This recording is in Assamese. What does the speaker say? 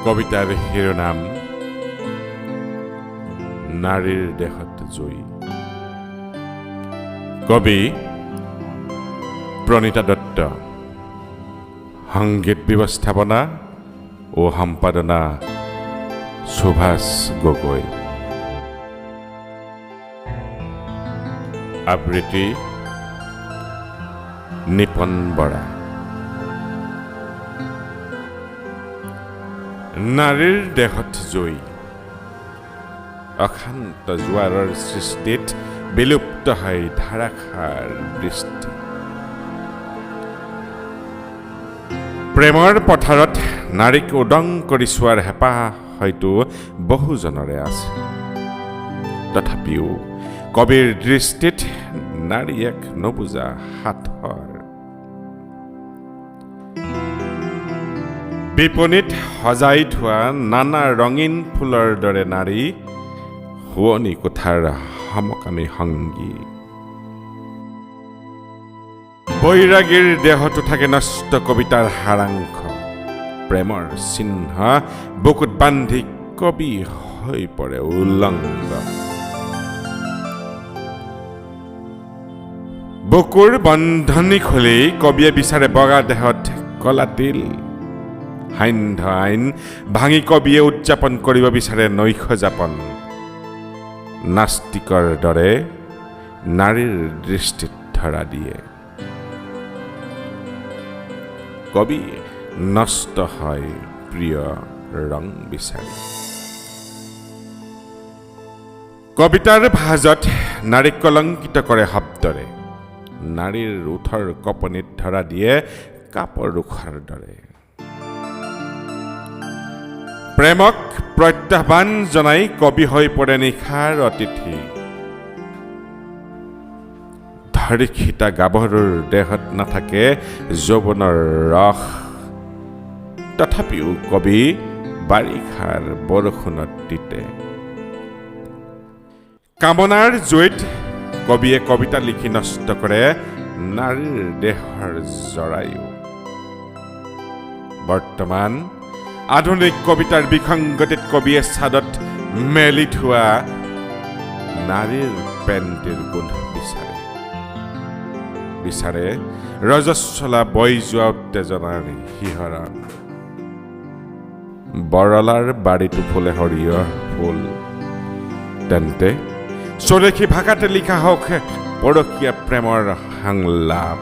কবিতাৰ শিৰোনাম নাৰীৰ দেহত জয়ী। কবি প্ৰণীতা দত্ত, সংগীত ব্যৱস্থাপনা ও সম্পাদনা সুভাষ গগৈ, আবৃত্তি নিপন বৰা। নাৰীৰ দেহত জয়ী। অশান্ত জোৱাৰৰ সৃষ্টিত বিলুপ্ত হয় ধাৰাসাৰ দৃষ্টি। প্ৰেমৰ পথাৰত নাৰীক উদং কৰি চোৱাৰ হেঁপাহ হয়তো বহুজনৰে আছে। তথাপিও কবিৰ দৃষ্টিত নাৰী এক নুবুজা সাঁথৰ। বিপণীত সজাই থোৱা নানা ৰঙীন ফুলৰ দৰে নাৰী শুৱনি কোঠাৰ সমকামী সংগী। বৈৰাগীৰ দেহতো থাকে নষ্ট কবিতাৰ সাৰাংশ। প্ৰেমৰ চিহ্ন বুকুত বান্ধি কবি হৈ পৰে উলংগ। বুকুৰ বন্ধনি খুলি কবিয়ে বিচাৰে বগা দেহত কলা তিল। সান্ধ্য আইন ভাঙি কবিয়ে উদযাপন কৰিব বিচাৰে নৈশ যাপন। নাস্তিকৰ দৰে নাৰীৰ দৃষ্টিত ধৰা দিয়ে। কবি নষ্ট হয় প্ৰিয় ৰং বিচাৰি। কবিতাৰ ভাজত নাৰীক কলংকিত কৰে শব্দৰে। নাৰীৰ ওঠৰ কপনিত ধৰা দিয়ে কাপৰ ৰুখাৰ দৰে। প্ৰেমক প্ৰত্যাহ্বান জনাই কবি হৈ পৰে নিশাৰ অতিথি। ধৰিষিতা গাভৰুৰ দেহত নাথাকে যৌৱনৰ ৰস। তথাপিও কবি বাৰিষাৰ বৰষুণত তিতে। কামনাৰ জুইত কবিয়ে কবিতা লিখি নষ্ট কৰে নাৰীৰ দেহৰ জৰায়ু। বৰ্তমান আধুনিক কবিতাৰ বিসংগতিত কবিয়ে ছাদত মেলি থোৱা নাৰীৰ পেণ্টিৰ গোন্ধ বিচাৰে ৰজস্বলা বৈ যোৱা উত্তেজনাৰ শিহৰণ। বৰলাৰ বাৰীটো ফুলে সৰিয়হ ফুল। তেন্তে স্বদেশী ভাষাতে লিখা হওক পৰকীয়া প্ৰেমৰ সংলাপ।